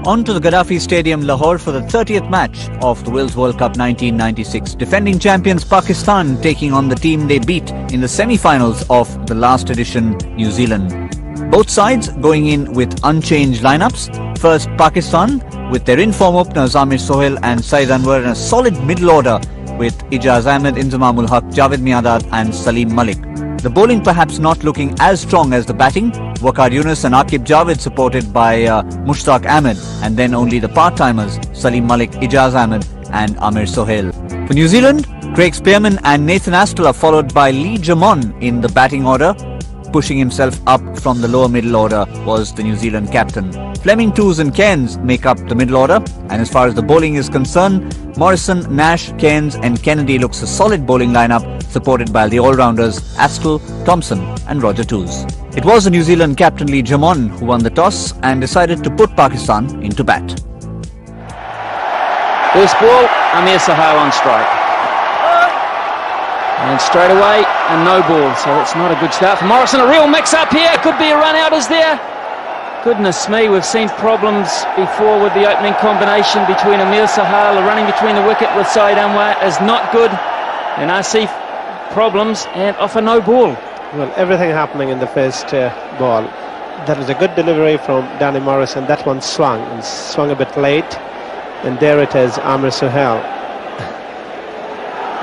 On to the Gaddafi Stadium, Lahore for the 30th match of the Wills World Cup 1996. Defending champions Pakistan taking on the team they beat in the semi-finals of the last edition, New Zealand. Both sides going in with unchanged lineups. First, Pakistan with their in-form openers Amir Sohail and Saeed Anwar in a solid middle order with Ijaz Ahmed, Inzamam ul Haq, Javed Miandad and Saleem Malik. The bowling perhaps not looking as strong as the batting. Waqar Yunus and Aqib Javed supported by Mushtaq Ahmed, and then only the part-timers Saleem Malik, Ijaz Ahmed and Amir Sohail. For New Zealand, Craig Spearman and Nathan Astle are followed by Lee Jamon in the batting order. Pushing himself up from the lower middle order was the New Zealand captain. Fleming, Toos and Cairns make up the middle order, and as far as the bowling is concerned, Morrison, Nash, Cairns and Kennedy looks a solid bowling lineup supported by the all-rounders Astle, Thompson and Roger Toos. It was the New Zealand captain Lee Jamon who won the toss and decided to put Pakistan into bat. First ball, Amir Sohail on strike. And straight away, a no ball, so that's not a good start for Morrison. A real mix-up here, could be a run-out, is there? Goodness me, we've seen problems before with the opening combination between Amir Sohail. The running between the wicket with Saeed Anwar is not good. And I see problems and off a no ball. Well, everything happening in the first ball. That was a good delivery from Danny Morrison. That one swung a bit late. And there it is, Amir Sohail.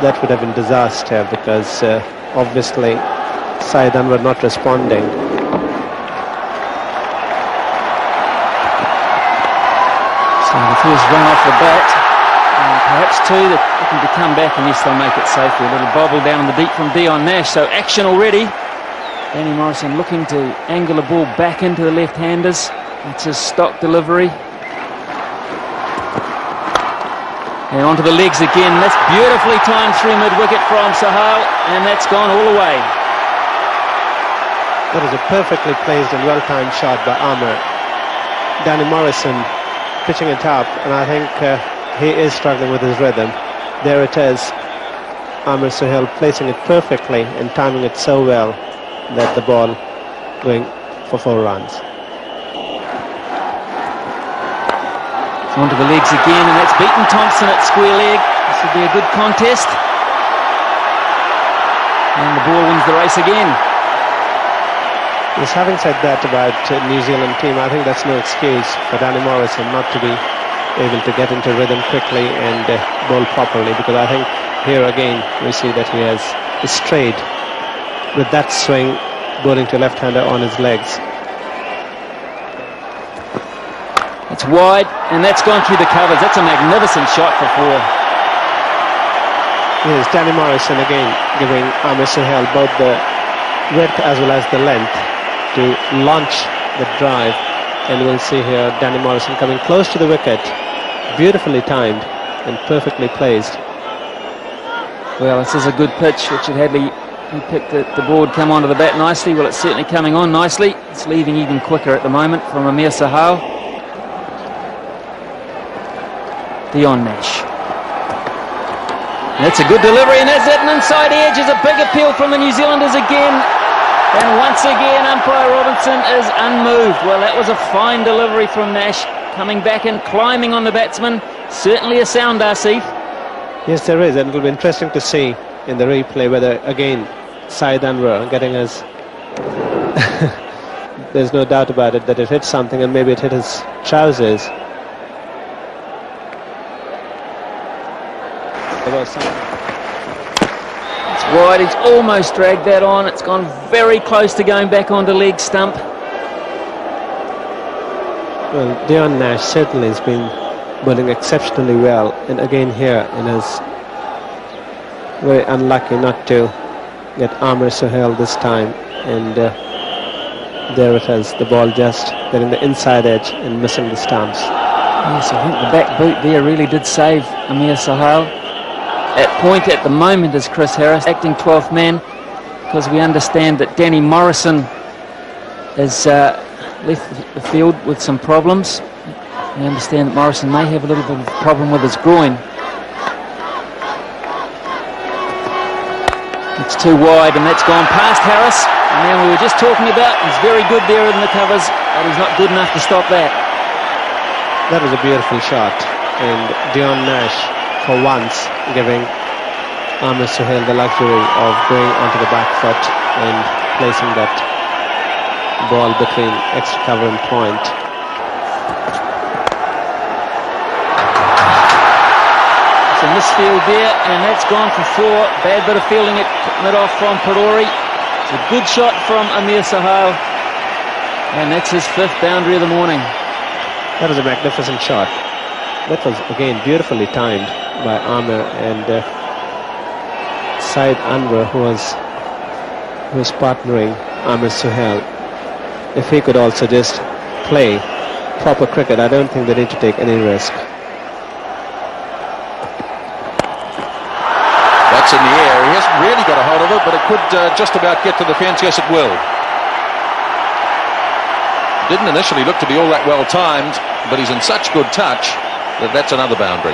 That would have been disaster because obviously Saeed Anwar not responding. So the first run off the bat, and perhaps two that looking to come back unless they'll make it safely. A little bobble down in the deep from Dion Nash, so action already. Danny Morrison looking to angle the ball back into the left-handers. That's his stock delivery. And onto the legs again. That's beautifully timed through mid-wicket from Sohail, and that's gone all the way. That is a perfectly placed and well-timed shot by Amir. Danny Morrison pitching it up, and I think he is struggling with his rhythm. There it is, Amir Sohail placing it perfectly and timing it so well that the ball going for 4 runs. Onto the legs again, and that's beaten Thompson at square leg. This will be a good contest. And the ball wins the race again. Yes, having said that about New Zealand team, I think that's no excuse for Danny Morrison not to be able to get into rhythm quickly and bowl properly, because I think here again we see that he has strayed with that swing, bowling to left-hander on his legs. It's wide, and that's gone through the covers. That's a magnificent shot for 4. Yes, Danny Morrison again giving Amir Sohail both the width as well as the length to launch the drive. And we'll see here Danny Morrison coming close to the wicket, beautifully timed and perfectly placed. Well, this is a good pitch. Richard Hadley, he picked the ball, come onto the bat nicely. Well, it's certainly coming on nicely. It's leaving even quicker at the moment from Amir Sohail. Dion Nash. That's a good delivery, and that's it. An inside edge is a big appeal from the New Zealanders again. And once again, umpire Robinson is unmoved. Well, that was a fine delivery from Nash, coming back and climbing on the batsman. Certainly a sound, Asif. Yes, there is, and it'll be interesting to see in the replay whether, again, Saeed Anwar getting his... There's no doubt about it that it hit something, and maybe it hit his trousers. It's wide, he's almost dragged that on. It's gone very close to going back onto leg stump. Well, Dion Nash certainly has been bowling exceptionally well, and again here in his very unlucky not to get Amir Sohail this time, and there it is, the ball just getting the inside edge and missing the stumps. Yes, I think the back boot there really did save Amir Sohail. At point at the moment is Chris Harris, acting 12th man, because we understand that Danny Morrison has left the field with some problems. We understand that Morrison may have a little bit of a problem with his groin. It's too wide, and that's gone past Harris. And then we were just talking about, he's very good there in the covers, but he's not good enough to stop that. That was a beautiful shot, and Dion Nash, for once, giving Amir Suhail the luxury of going onto the back foot and placing that ball between extra cover and point. It's a misfield there, and that's gone for 4. Bad bit of fielding at mid-off from Parori. It's a good shot from Amir Suhail, and that's his 5th boundary of the morning. That was a magnificent shot. That was, again, beautifully timed by Amir, and Saeed Anwar, who was partnering Amir Suhail. If he could also just play proper cricket, I don't think they need to take any risk. That's in the air. He hasn't really got a hold of it, but it could just about get to the fence. Yes, it will. Didn't initially look to be all that well timed, but he's in such good touch that that's another boundary.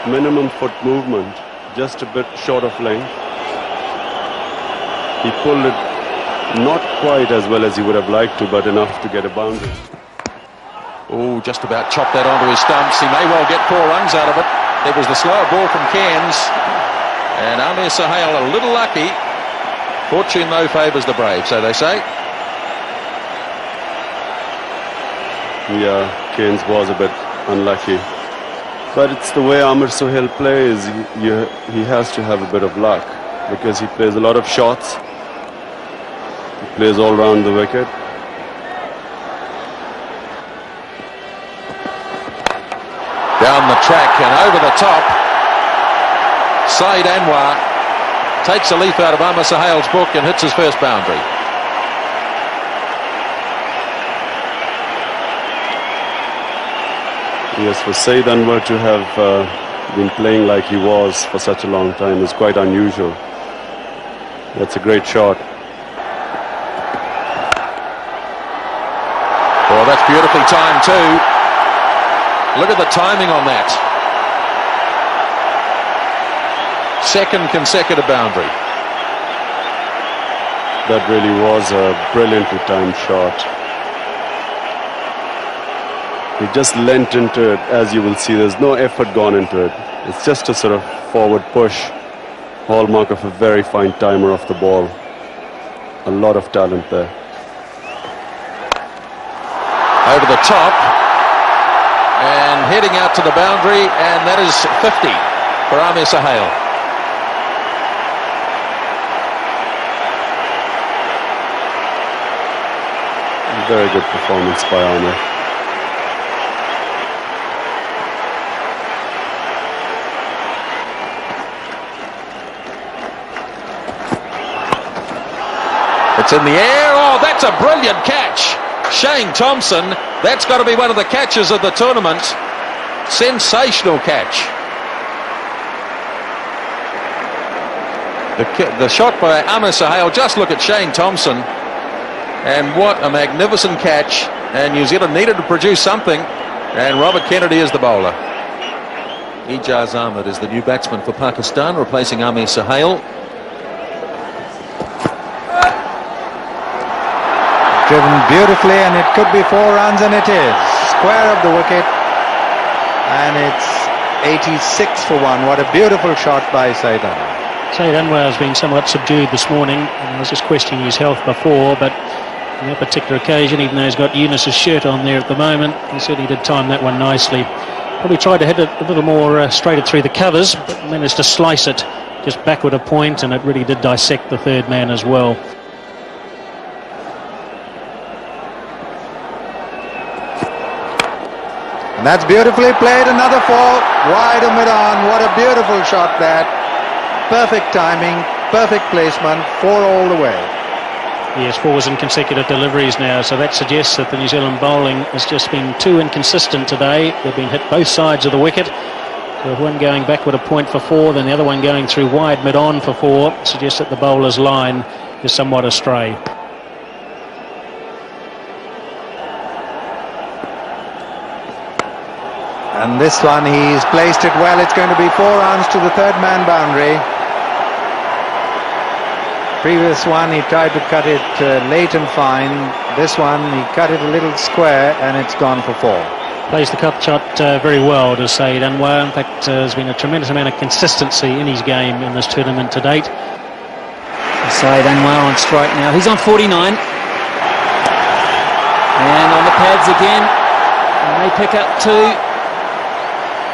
Minimum foot movement, just a bit short of length. He pulled it not quite as well as he would have liked to, but enough to get a boundary. Oh, just about chopped that onto his stumps. He may well get 4 runs out of it. It was the slower ball from Cairns, and Amir Suhail a little lucky. Fortune, though, favours the brave, so they say. Yeah, Cairns was a bit unlucky. But it's the way Amir Suhail plays. He has to have a bit of luck, because he plays a lot of shots. He plays all round the wicket. Down the track and over the top. Saeed Anwar takes a leaf out of Amir Suhail's book and hits his first boundary. Yes, for Saeed Anwar to have been playing like he was for such a long time is quite unusual. That's a great shot. Oh, that's beautifully timed too. Look at the timing on that. Second consecutive boundary. That really was a brilliantly timed shot. He just leant into it, as you will see. There's no effort gone into it. It's just a sort of forward push. Hallmark of a very fine timer of the ball. A lot of talent there. Over the top. And heading out to the boundary, and that is 50 for Amir Suhail. Very good performance by Amir. It's in the air. Oh, that's a brilliant catch. Shane Thompson, that's got to be one of the catches of the tournament. Sensational catch. The shot by Amir Suhail, just look at Shane Thompson. And what a magnificent catch. And New Zealand needed to produce something. And Robert Kennedy is the bowler. Ijaz Ahmed is the new batsman for Pakistan, replacing Amir Suhail. Driven beautifully, and it could be 4 runs, and it is. Square of the wicket, and it's 86 for 1. What a beautiful shot by Saeed Anwar. Saeed Anwar has been somewhat subdued this morning. I was just questioning his health before, but on that particular occasion, even though he's got Eunice's shirt on there at the moment, he certainly did time that one nicely. Probably tried to hit it a little more straighter through the covers, but managed to slice it just backward a point, and it really did dissect the third man as well. And that's beautifully played. Another 4 wide of mid-on. What a beautiful shot that. Perfect timing, perfect placement, 4 all the way. Yes, 4 in consecutive deliveries now, so that suggests that the New Zealand bowling has just been too inconsistent today. They've been hit both sides of the wicket. So one going backward a point for 4, then the other one going through wide mid-on for 4, suggests that the bowler's line is somewhat astray. And this one, he's placed it well. It's going to be 4 runs to the third man boundary. Previous one, he tried to cut it late and fine. This one, he cut it a little square, and it's gone for 4. Plays the cut shot very well, does Saeed Anwar. In fact, there's been a tremendous amount of consistency in his game in this tournament to date. Saeed Anwar on strike now. He's on 49. And on the pads again. And they pick up 2.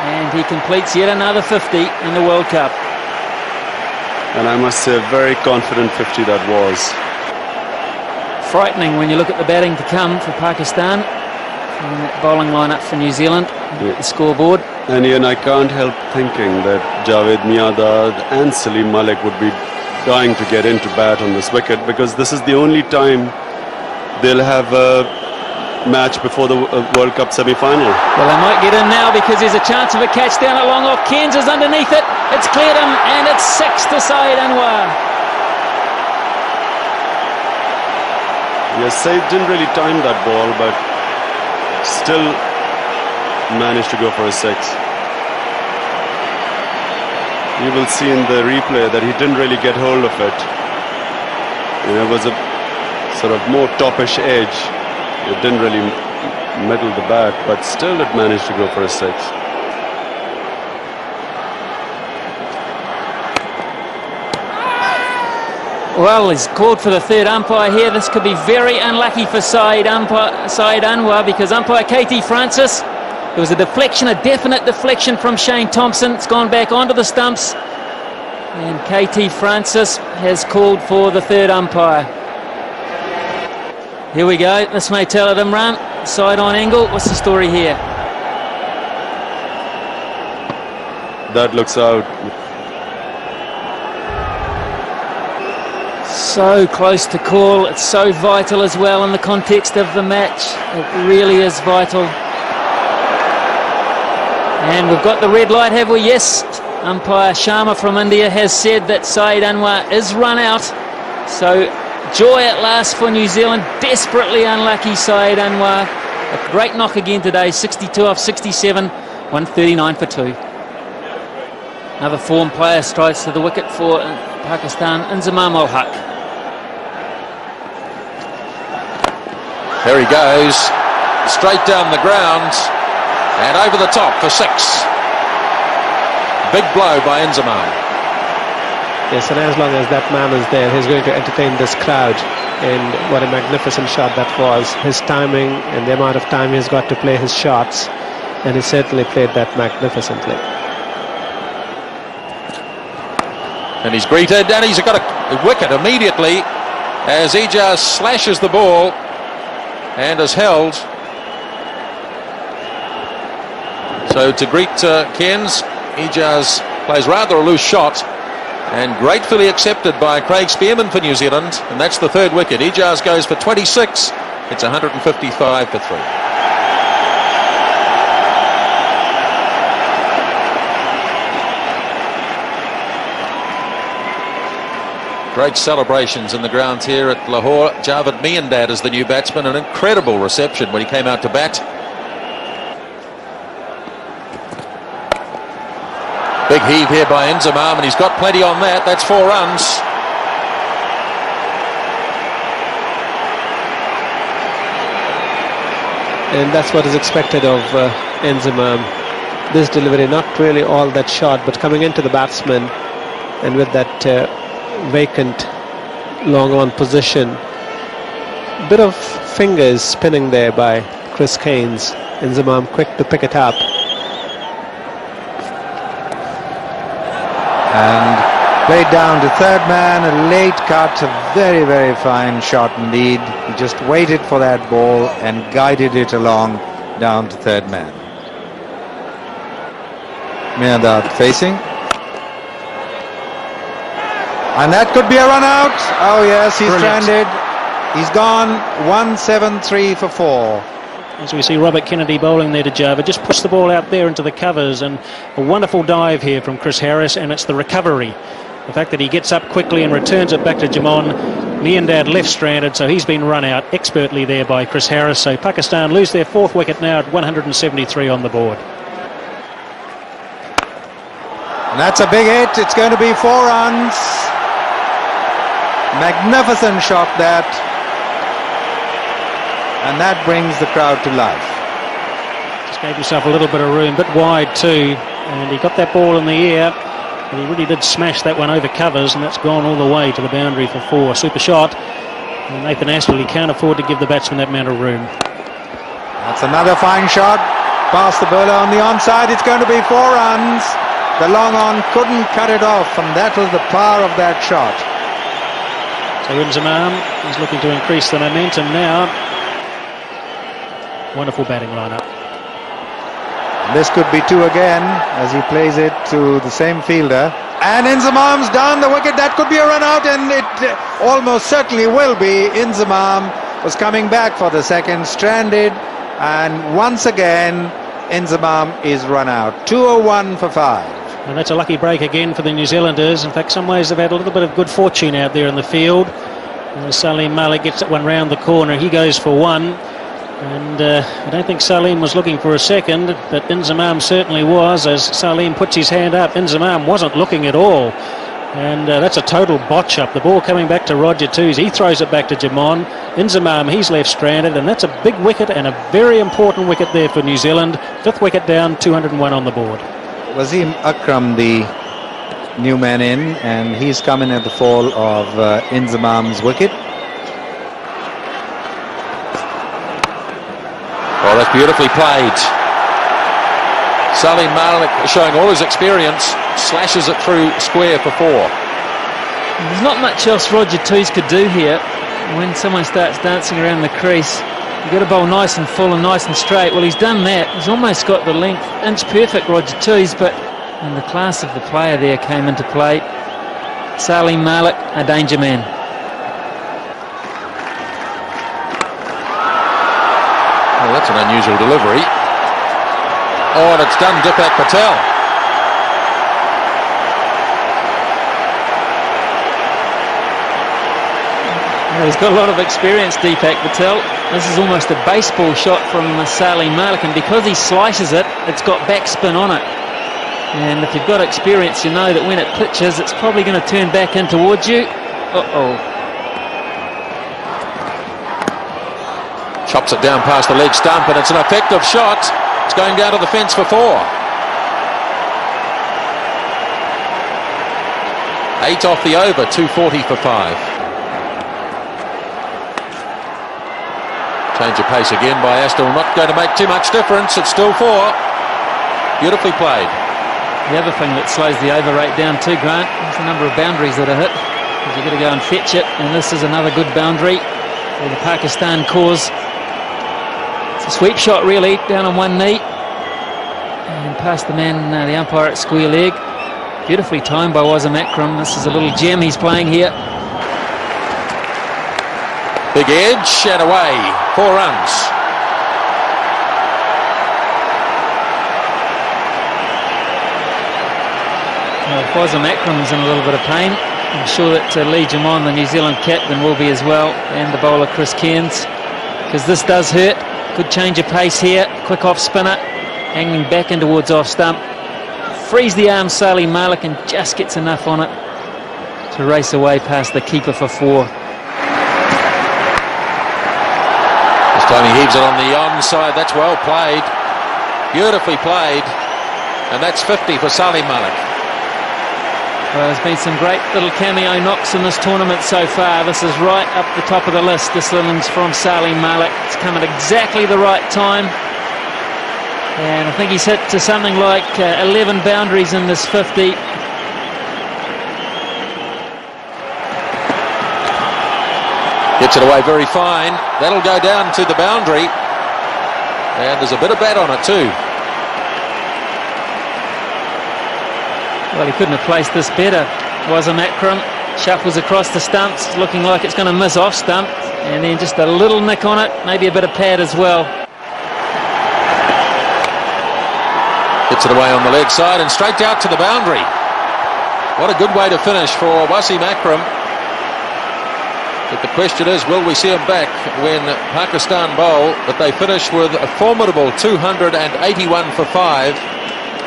And he completes yet another 50 in the World Cup. And I must say, a very confident 50 that was. Frightening when you look at the batting to come for Pakistan. And that bowling lineup for New Zealand, the scoreboard. And Ian, I can't help thinking that Javed Miandad and Saleem Malik would be dying to get into bat on this wicket, because this is the only time they'll have a match before the World Cup semi-final. Well, they might get in now because there's a chance of a catch down at long off. Cairns is underneath it. It's cleared him, and it's 6 to Saeed Anwar. Yes, Saeed didn't really time that ball, but still managed to go for a 6. You will see in the replay that he didn't really get hold of it. It was a sort of more toppish edge. It didn't really middle the bat, but still it managed to go for a 6. Well, he's called for the third umpire here. This could be very unlucky for Saeed Anwar, because umpire KT Francis, there was a deflection, a definite deflection from Shane Thompson. It's gone back onto the stumps. And KT Francis has called for the third umpire. Here we go. This may tell it, Imran. Side on angle. What's the story here? That looks out. So close to call. It's so vital as well in the context of the match. It really is vital. And we've got the red light, have we? Yes. Umpire Sharma from India has said that Saeed Anwar is run out. So joy at last for New Zealand. Desperately unlucky Saeed Anwar. A great knock again today. 62 off 67. 139 for 2. Another form player strides to the wicket for Pakistan, Inzamam ul-Haq. There he goes, straight down the ground and over the top for 6. Big blow by Inzamam. Yes, and as long as that man is there, he's going to entertain this crowd. And what a magnificent shot that was. His timing and the amount of time he's got to play his shots, and he certainly played that magnificently. And he's greeted, and he's got a wicket immediately as Ijaz slashes the ball and is held. So to greet Cairns, Ijaz plays rather a loose shot and gratefully accepted by Craig Spearman for New Zealand, and that's the 3rd wicket. Ijaz goes for 26. It's 155 for 3. Great celebrations in the ground here at Lahore. Javed Miandad is the new batsman. An incredible reception when he came out to bat. Big heave here by Inzamam, and he's got plenty on that. That's 4 runs. And that's what is expected of Inzamam. This delivery, not really all that short, but coming into the batsman, and with that vacant long on position, bit of fingers spinning there by Chris Cairns. Inzamam quick to pick it up, and played down to third man. A late cut, a very, very fine shot indeed. He just waited for that ball and guided it along down to third man. Miandad facing. And that could be a run out. Oh yes, he's stranded. He's gone. 173 for 4. As we see Robert Kennedy bowling there to Java, just push the ball out there into the covers, and a wonderful dive here from Chris Harris, and it's the recovery. The fact that he gets up quickly and returns it back to Jamon. Miandad left stranded, so he's been run out expertly there by Chris Harris. So Pakistan lose their 4th wicket now at 173 on the board. And that's a big hit. It's going to be 4 runs. Magnificent shot that. And that brings the crowd to life. Just gave himself a little bit of room, a bit wide too, and he got that ball in the air, and he really did smash that one over covers, and that's gone all the way to the boundary for 4. Super shot, and Nathan Astley can't afford to give the batsman that amount of room. That's another fine shot, past the bowler on the onside. It's going to be 4 runs. The long on couldn't cut it off, and that was the power of that shot. So Inzamam is looking to increase the momentum now. Wonderful batting lineup. This could be 2 again as he plays it to the same fielder. And Inzamam's down the wicket. That could be a run out, and it almost certainly will be. Inzamam was coming back for the second, stranded, and once again Inzamam is run out. 201 for 5. And that's a lucky break again for the New Zealanders. In fact, some ways they've had a little bit of good fortune out there in the field. Saleem Malik gets that one round the corner. He goes for 1. And I don't think Saleem was looking for a second, but Inzamam certainly was. As Saleem puts his hand up, Inzamam wasn't looking at all. And that's a total botch up. The ball coming back to Roger Toos. He throws it back to Jamon. Inzamam, he's left stranded, and that's a big wicket and a very important wicket there for New Zealand. 5th wicket down, 201 on the board. Wasim Akram, the new man in, and he's coming at the fall of Inzamam's wicket. Oh, that's beautifully played. Saleem Malik, showing all his experience, slashes it through square for 4. There's not much else Roger Toos could do here. When someone starts dancing around the crease, you've got to bowl nice and full and nice and straight. Well, he's done that. He's almost got the length. Inch perfect, Roger Toos, but and the class of the player there came into play. Saleem Malik, a danger man. Oh, that's an unusual delivery. Oh, and it's done Deepak Patel. He's got a lot of experience, Deepak Patel. This is almost a baseball shot from Saleem Malik, and because he slices it, it's got backspin on it. And if you've got experience, you know that when it pitches, it's probably going to turn back in towards you. Chops it down past the leg stump, and it's an effective shot. It's going down to the fence for 4. 8 off the over, 240 for 5. Change of pace again by Astle, not going to make too much difference. It's still 4. Beautifully played. The other thing that slows the over rate down too, Grant, is the number of boundaries that are hit. Because you've got to go and fetch it, and this is another good boundary for the Pakistan cause. It's a sweep shot really, down on one knee. And past the man, the umpire at square leg. Beautifully timed by Wasim Akram. This is a little gem he's playing here. Big edge and away, 4 runs. Well, Wasim Akram's in a little bit of pain. I'm sure that Lee Jamon, the New Zealand captain, will be as well, and the bowler Chris Cairns, because this does hurt. Good change of pace here, quick off spinner, hanging back in towards off stump. Frees the arm Saleem Malik and just gets enough on it to race away past the keeper for 4. This time he heaves it on the onside. That's well played, beautifully played, and that's 50 for Saleem Malik. Well, there's been some great little cameo knocks in this tournament so far. This is right up the top of the list. This innings from Saleem Malik. It's come at exactly the right time. And I think he's hit to something like 11 boundaries in this 50. Gets it away very fine. That'll go down to the boundary. And there's a bit of bat on it too. Well, he couldn't have placed this better. Wasim Akram shuffles across the stumps, looking like it's going to miss off stump, and then just a little nick on it, maybe a bit of pad as well. Gets it away on the leg side and straight out to the boundary. What a good way to finish for Wasim Akram. But the question is, will we see him back when Pakistan bowl? But they finish with a formidable 281 for 5.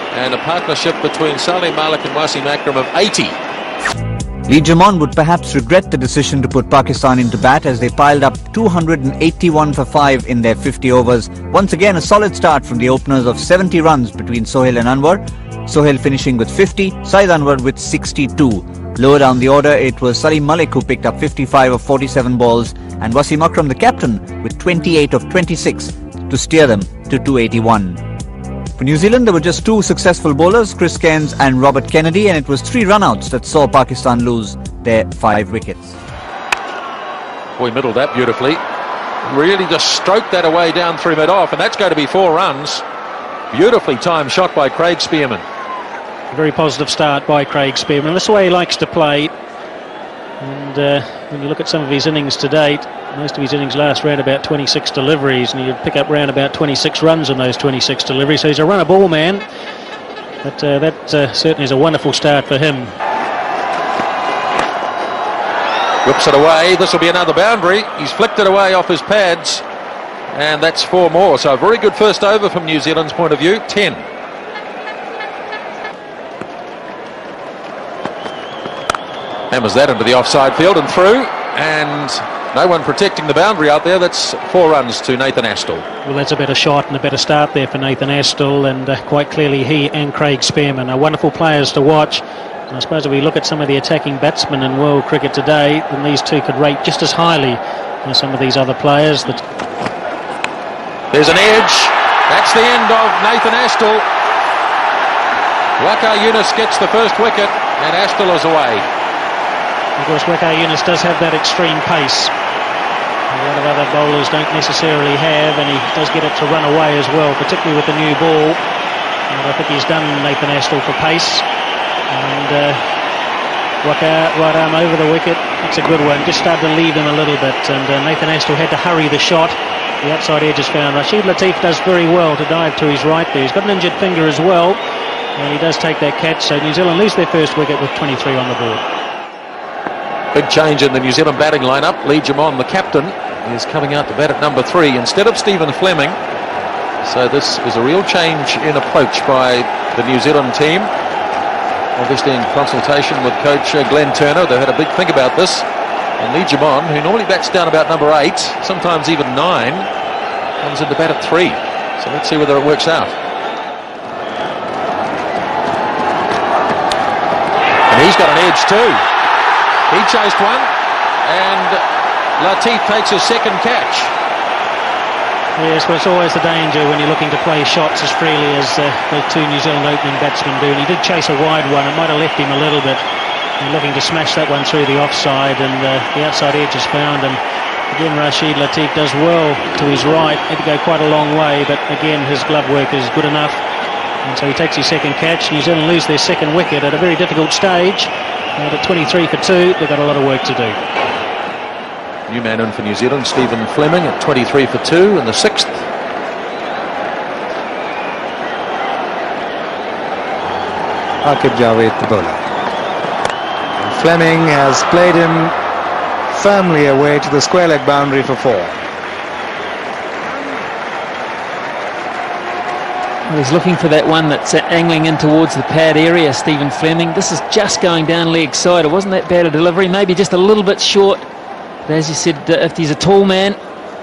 And a partnership between Saleem Malik and Wasim Akram of 80. Lee Jamon would perhaps regret the decision to put Pakistan into bat as they piled up 281 for 5 in their 50 overs. Once again, a solid start from the openers of 70 runs between Sohail and Anwar. Sohail finishing with 50, Saeed Anwar with 62. Lower down the order, it was Saleem Malik who picked up 55 of 47 balls and Wasim Akram, the captain, with 28 of 26 to steer them to 281. For New Zealand, there were just two successful bowlers, Chris Cairns and Robert Kennedy, and it was 3 run-outs that saw Pakistan lose their 5 wickets. Boy, middled that beautifully. Really just stroked that away down through mid-off, and that's going to be 4 runs. Beautifully timed shot by Craig Spearman. A very positive start by Craig Spearman. That's the way he likes to play. And when you look at some of his innings to date, most of his innings last round about 26 deliveries, and you'd pick up round about 26 runs on those 26 deliveries. So he's a run-a-ball man. But that certainly is a wonderful start for him. Whips it away. This will be another boundary. He's flicked it away off his pads. And that's 4 more. So a very good first over from New Zealand's point of view. 10. Hammers that into the offside field and through. And no one protecting the boundary out there. That's 4 runs to Nathan Astle. Well, that's a better shot and a better start there for Nathan Astle. And quite clearly he and Craig Spearman are wonderful players to watch. And I suppose if we look at some of the attacking batsmen in world cricket today, then these two could rate just as highly as some of these other players. There's an edge. That's the end of Nathan Astle. Waqar Younis gets the first wicket and Astle is away. Of course, Waqar Younis does have that extreme pace. A lot of other bowlers don't necessarily have, and he does get it to run away as well, particularly with the new ball. And I think he's done Nathan Astle for pace. And Waqar right arm over the wicket. That's a good one. Just started to leave him a little bit, and Nathan Astle had to hurry the shot. The outside edge is found. Rashid Latif does very well to dive to his right there. He's got an injured finger as well, and he does take that catch. So New Zealand lose their first wicket with 23 on the board. Big change in the New Zealand batting lineup. Lee Jamon, the captain, is coming out to bat at number 3 instead of Stephen Fleming. So this is a real change in approach by the New Zealand team. Obviously in consultation with coach Glenn Turner. They had a big think about this. And Lee Jamon, who normally bats down about number 8, sometimes even 9, comes into bat at 3. So let's see whether it works out. And he's got an edge too. He chased one, and Latif takes his second catch. Yes, well, it's always the danger when you're looking to play shots as freely as those 2 New Zealand opening batsmen do. And he did chase a wide one. It might have left him a little bit. And looking to smash that one through the offside, and the outside edge is found. And again, Rashid Latif does well to his right. Had to go quite a long way, but again, his glove work is good enough. And so he takes his second catch. New Zealand lose their second wicket at a very difficult stage. And at 23 for 2, they've got a lot of work to do. New man in for New Zealand, Stephen Fleming at 23 for 2 in the 6th. Aqib Javed, the bowler. And Fleming has played him firmly away to the square leg boundary for 4. He's looking for that one that's angling in towards the pad area, Stephen Fleming. This is just going down leg side. It wasn't that bad a delivery, maybe just a little bit short. But as you said, if he's a tall man,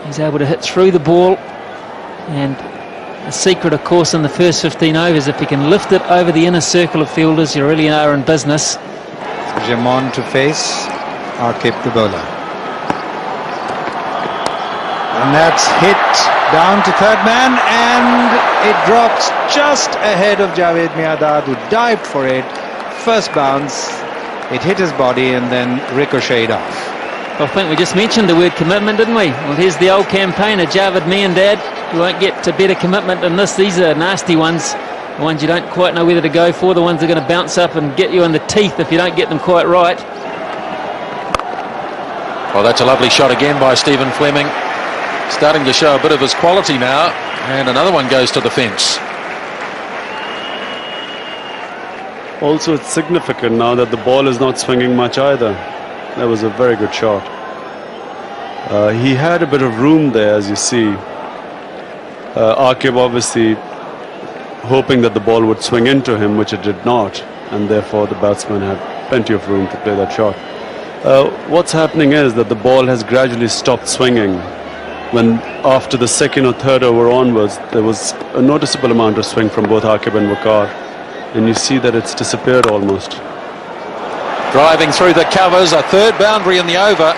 he's able to hit through the ball. And the secret, of course, in the first 15 overs, if he can lift it over the inner circle of fielders, you really are in business. Jamon to face Aqib, the bowler. And that's hit down to third man, and it drops just ahead of Javed Miadad, who dived for it. First bounce, it hit his body and then ricocheted off. I think we just mentioned the word commitment, didn't we? Well, here's the old campaigner, Javed Miadad. You won't get to better commitment than this. These are nasty ones, the ones you don't quite know whether to go for, the ones that are going to bounce up and get you in the teeth if you don't get them quite right. Well, that's a lovely shot again by Stephen Fleming. Starting to show a bit of his quality now, and another one goes to the fence. Also, it's significant now that the ball is not swinging much either. That was a very good shot. He had a bit of room there, as you see. Aqib obviously hoping that the ball would swing into him, which it did not, and therefore the batsman had plenty of room to play that shot. What's happening is that the ball has gradually stopped swinging. When after the second or third over onwards, there was a noticeable amount of swing from both Aqib and Waqar, and you see that it's disappeared almost. Driving through the covers, a third boundary in the over.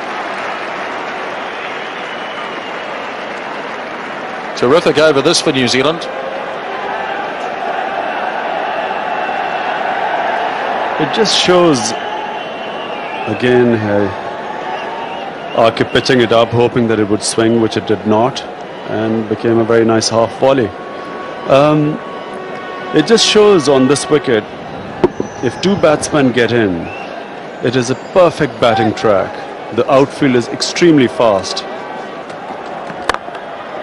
Terrific over this for New Zealand. It just shows, again, Aqib pitching it up, hoping that it would swing, which it did not, and became a very nice half volley. It just shows on this wicket, if two batsmen get in, it is a perfect batting track. The outfield is extremely fast.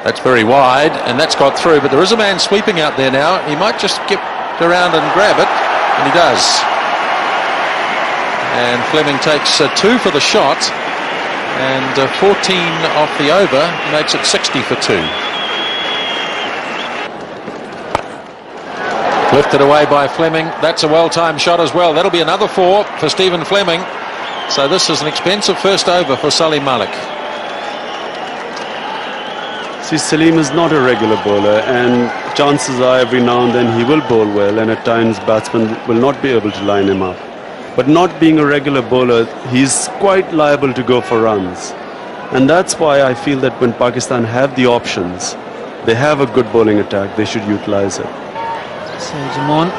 That's very wide, and that's got through, but there is a man sweeping out there now. He might just get around and grab it, and he does. And Fleming takes 2 for the shot, and 14 off the over makes it 60 for 2. Lifted away by Fleming. That's a well-timed shot as well. That'll be another 4 for Stephen Fleming. So this is an expensive first over for Saleem Malik. See, Saleem is not a regular bowler, and chances are every now and then he will bowl well, and at times batsmen will not be able to line him up. But not being a regular bowler, he's quite liable to go for runs. And that's why I feel that when Pakistan have the options, they have a good bowling attack, they should utilize it. So Jamon,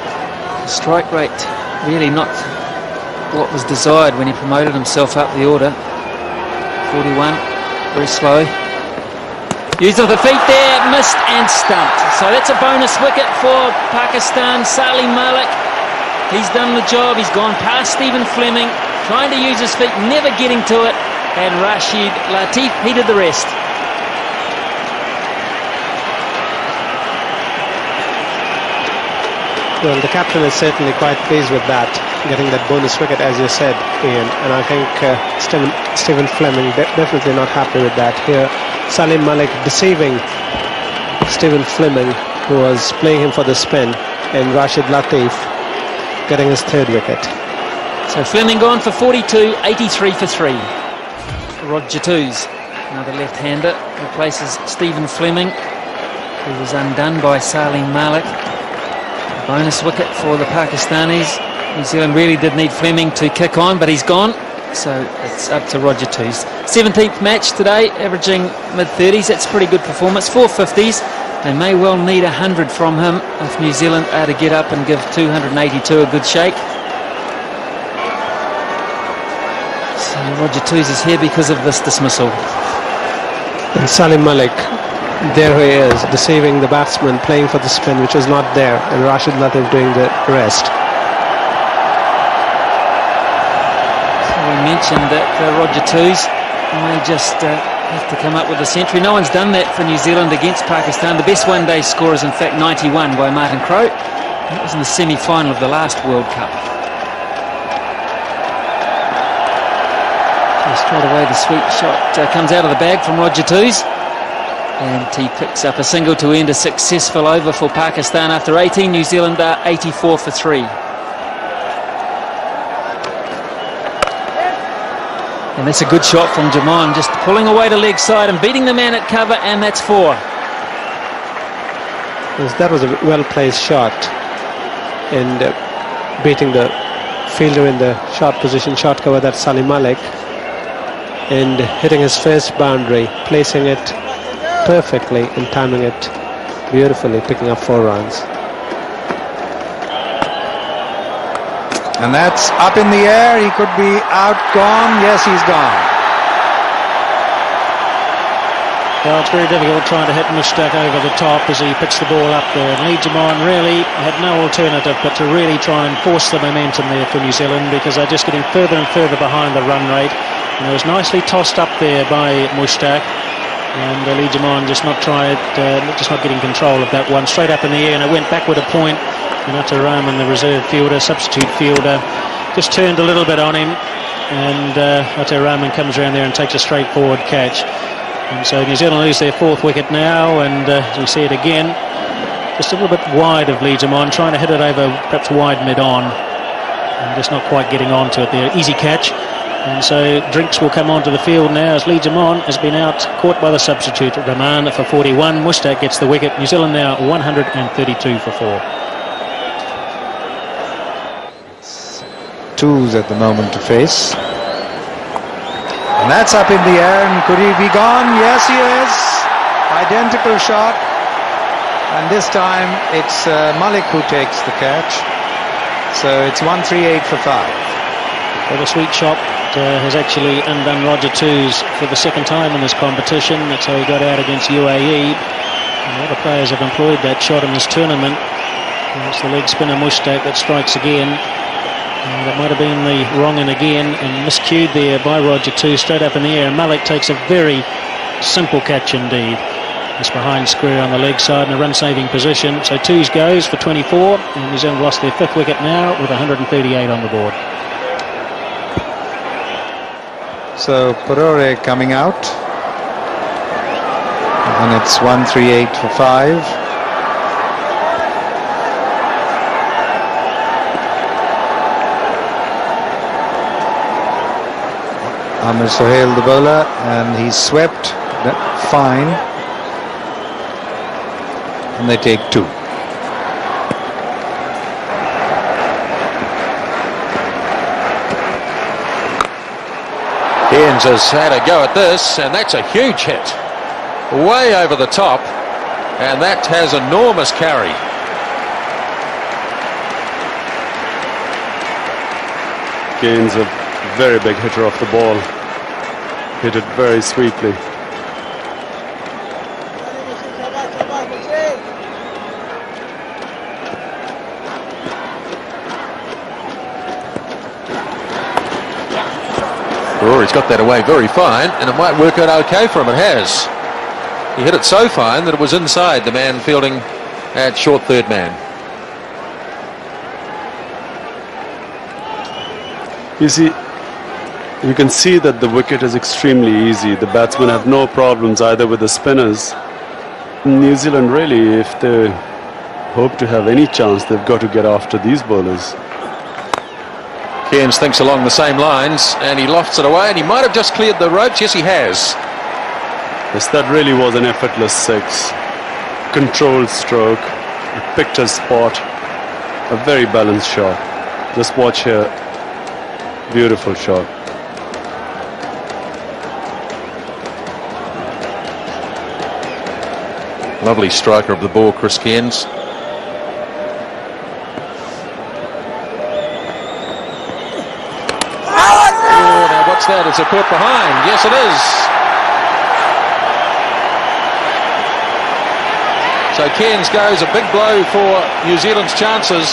strike rate really not what was desired when he promoted himself up the order. 41, very slow. Used of the feet there, missed and stumped. So that's a bonus wicket for Pakistan. Saleem Malik, he's done the job. He's gone past Stephen Fleming, trying to use his feet, never getting to it. And Rashid Latif, he did the rest. Well, the captain is certainly quite pleased with that, getting that bonus wicket, as you said, Ian. And I think Stephen Fleming definitely not happy with that. Here, Saleem Malik deceiving Stephen Fleming, who was playing him for the spin, and Rashid Latif getting his 3rd wicket. So Fleming gone for 42, 83 for 3. Roger Toos, another left-hander, replaces Stephen Fleming, who was undone by Saleem Malik. A bonus wicket for the Pakistanis. New Zealand really did need Fleming to kick on, but he's gone. So it's up to Roger Toos. 17th match today, averaging mid-30s. That's a pretty good performance. 450s. They may well need 100 from him if New Zealand are to get up and give 282 a good shake. So Roger Toos is here because of this dismissal. And Saleem Malik, there he is, deceiving the batsman, playing for the spin, which was not there, and Rashid Latif doing the rest. We mentioned that Roger Toos may just have to come up with a century. No one's done that for New Zealand against Pakistan. The best one-day score is in fact 91 by Martin Crowe. That was in the semi-final of the last World Cup. So straight away the sweet shot comes out of the bag from Roger Toos, and he picks up a single to end a successful over for Pakistan. After 18, New Zealand are 84 for 3. And that's a good shot from Jamon, just pulling away to leg side and beating the man at cover, and that's 4. That was a well-placed shot, and beating the fielder in the short position, short cover, that's Saleem Malik, and hitting his first boundary, placing it perfectly and timing it beautifully, picking up 4 runs. And that's up in the air. He could be out, gone. Yes, he's gone. Well, it's very difficult trying to hit Mushtaq over the top as he picks the ball up there. And Lee Jamon really had no alternative but to really try and force the momentum there for New Zealand, because they're just getting further and further behind the run rate. And it was nicely tossed up there by Mushtaq. And Lee Jamon just not getting control of that one. Straight up in the air, and it went backward a point. And Rahman, the reserve fielder, substitute fielder, just turned a little bit on him, and Rahman comes around there and takes a straightforward catch. And so New Zealand lose their 4th wicket now, and as we see it again, just a little bit wide of Lee Jamon, trying to hit it over perhaps wide mid-on. and just not quite getting onto it there. Easy catch. And so Drinks will come onto the field now as Lee Jamon has been out, caught by the substitute Rahman for 41. Mushtaq gets the wicket. New Zealand now 132 for 4. Twos at the moment to face. And that's up in the air, and could he be gone? Yes, he is. Identical shot. And this time it's Malik who takes the catch. So it's 138 for 5. Well, the sweet shot has actually undone Roger Twos for the second time in this competition. That's how he got out against UAE. And other players have employed that shot in this tournament. And it's the leg spinner Mushtaq that strikes again. And that might have been the wrong and again, and miscued there by Roger Twos, straight up in the air. Malik takes a very simple catch indeed. It's behind square on the leg side in a run-saving position. So Twos goes for 24, and New Zealand lost their 5th wicket now with 138 on the board. So Perore coming out, and it's 138 for 5. Amir Sohail the bowler, and he's swept fine, and they take 2. Cairns has had a go at this, and that's a huge hit. Way over the top, and that has enormous carry. Cairns a very big hitter off the ball. Hit it very sweetly. He's got that away very fine, and it might work out okay for him. It has. He hit it so fine that it was inside the man fielding at short third man. You see, you can see that the wicket is extremely easy. The batsmen have no problems either with the spinners. New Zealand really, if they hope to have any chance, they've got to get after these bowlers. Cairns thinks along the same lines, and he lofts it away, and he might have just cleared the ropes. Yes, he has. Yes, that really was an effortless 6. Controlled stroke. He picked his spot. A very balanced shot. Just watch here. Beautiful shot. Lovely striker of the ball, Chris Cairns. What's that? It's a caught behind. Yes, it is. So Cairns goes, a big blow for New Zealand's chances,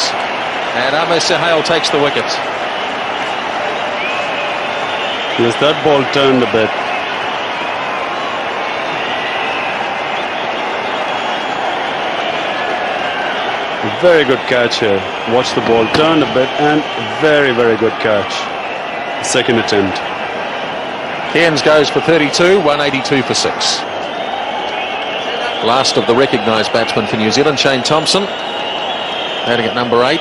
and Amir Sohail takes the wicket. Yes, that ball turned a bit. A very good catch here. Watch the ball turn a bit, and very, very good catch. Second attempt. Cairns goes for 32, 182 for 6. Last of the recognised batsmen for New Zealand, Shane Thompson, batting at number 8.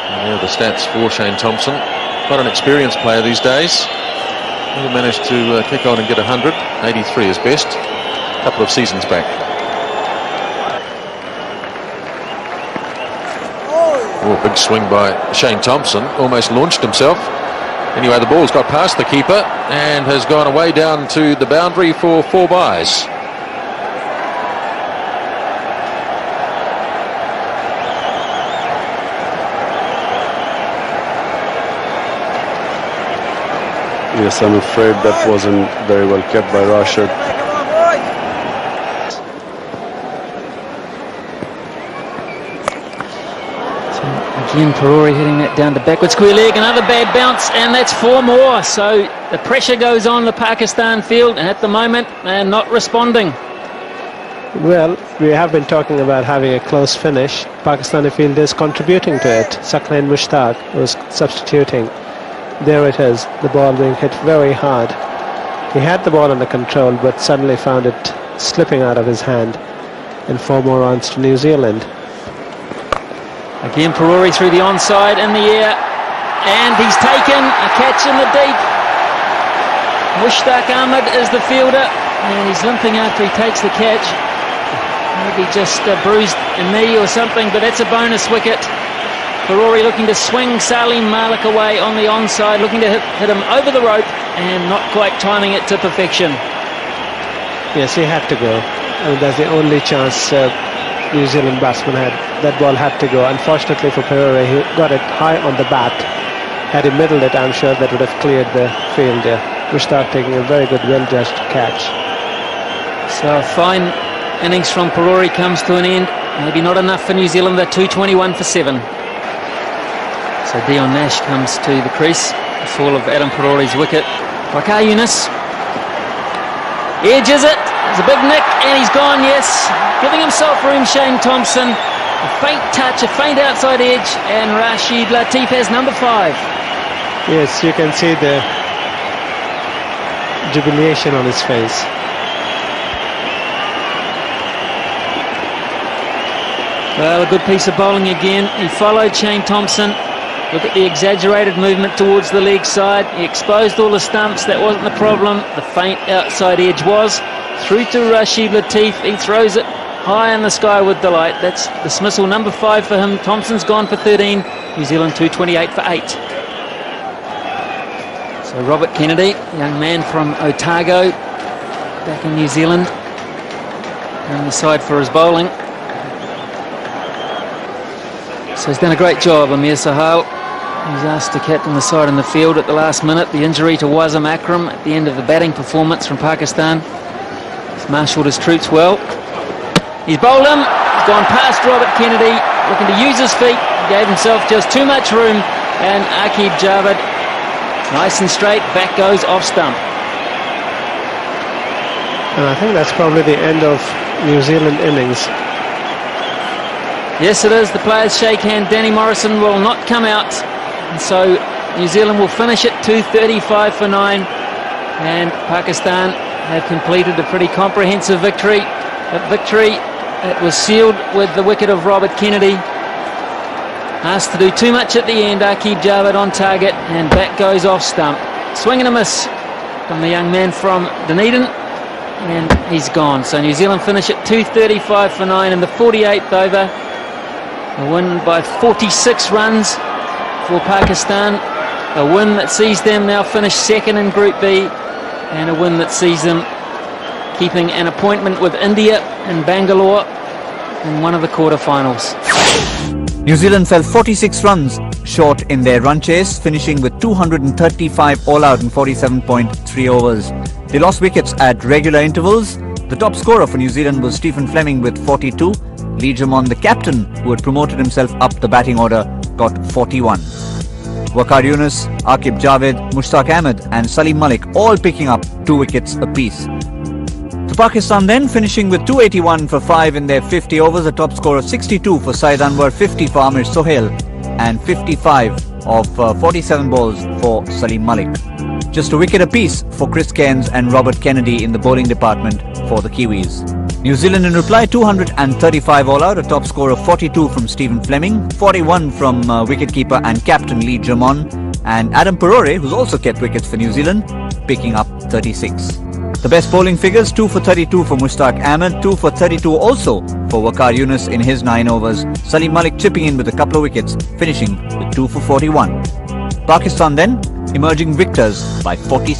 And there are the stats for Shane Thompson. Quite an experienced player these days. Never managed to kick on and get 100. 83 is best. A couple of seasons back. Oh, big swing by Shane Thompson. Almost launched himself. Anyway, the ball's got past the keeper and has gone away down to the boundary for 4 byes. Yes, I'm afraid that wasn't very well kept by Rashid. Again, Perore hitting that down to backward square leg, another bad bounce, and that's 4 more. So the pressure goes on the Pakistan field, and at the moment they're not responding. Well, we have been talking about having a close finish. Pakistani field is contributing to it. Saqlain Mushtaq was substituting. There it is, the ball being hit very hard. He had the ball under control, but suddenly found it slipping out of his hand. And 4 more runs to New Zealand. Again, Perori through the onside, in the air, and he's taken a catch in the deep. Mushtaq Ahmed is the fielder, and he's limping after he takes the catch. Maybe just bruised a knee or something, but that's a bonus wicket. Perori looking to swing Saleem Malik away on the onside, looking to hit him over the rope, and not quite timing it to perfection. Yes, he had to go. I mean, that's the only chance New Zealand batsman had. That ball had to go. Unfortunately for Perori, he got it high on the bat. Had he middled it, I'm sure that would have cleared the field there. Mushtaq taking a very good, well-judged catch. So a fine innings from Perori comes to an end. Maybe not enough for New Zealand. They're 221 for 7. So Dion Nash comes to the crease. The fall of Adam Perori's wicket. Waqar Younis edges it. There's a big nick, and he's gone, yes. Giving himself room, Shane Thompson. A faint touch, a faint outside edge, and Rashid Latif has number 5. Yes, you can see the jubilation on his face. Well, a good piece of bowling again. He followed Shane Thompson. Look at the exaggerated movement towards the leg side. He exposed all the stumps. That wasn't the problem. The faint outside edge was. Through to Rashid Latif. He throws it high in the sky with delight. That's dismissal number 5 for him. Thompson's gone for 13. New Zealand 228 for 8. So Robert Kennedy, young man from Otago, back in New Zealand, on the side for his bowling. So he's done a great job, Amir Sahal. He was asked to captain the side in the field at the last minute. The injury to Wazam Akram at the end of the batting performance from Pakistan. He's marshalled his troops well. He's bowled him. He's gone past Robert Kennedy, looking to use his feet. He gave himself just too much room. And Aqib Javed, nice and straight, back goes off stump. And I think that's probably the end of New Zealand innings. Yes, it is. The players shake hand. Danny Morrison will not come out. And so New Zealand will finish at 235 for 9. And Pakistan have completed a pretty comprehensive victory. A victory that was sealed with the wicket of Robert Kennedy. Asked to do too much at the end. Aqib Javed on target, and back goes off stump. Swing and a miss from the young man from Dunedin, and he's gone. So New Zealand finish at 235 for 9 in the 48th over. A win by 46 runs for Pakistan. A win that sees them now finish second in Group B, and a win that sees them keeping an appointment with India in Bangalore in one of the quarterfinals. New Zealand fell 46 runs short in their run chase, finishing with 235 all-out in 47.3 overs. They lost wickets at regular intervals. The top scorer for New Zealand was Stephen Fleming with 42. Lee Jamon, the captain, who had promoted himself up the batting order, got 41. Waqar Younis, Aqib Javed, Mushtaq Ahmed and Saleem Malik all picking up 2 wickets apiece. So Pakistan then finishing with 281 for 5 in their 50 overs, a top score of 62 for Saeed Anwar, 50 for Amir Sohail and 55 of 47 balls for Saleem Malik. Just a wicket apiece for Chris Cairns and Robert Kennedy in the bowling department for the Kiwis. New Zealand in reply 235 all out, a top score of 42 from Stephen Fleming, 41 from wicketkeeper and captain Lee Jamon, and Adam Perori, who's also kept wickets for New Zealand, picking up 36. The best bowling figures: 2 for 32 for Mushtaq Ahmed, 2 for 32 also for Waqar Younis in his 9 overs. Saleem Malik chipping in with a couple of wickets, finishing with 2 for 41. Pakistan then emerging victors by 46.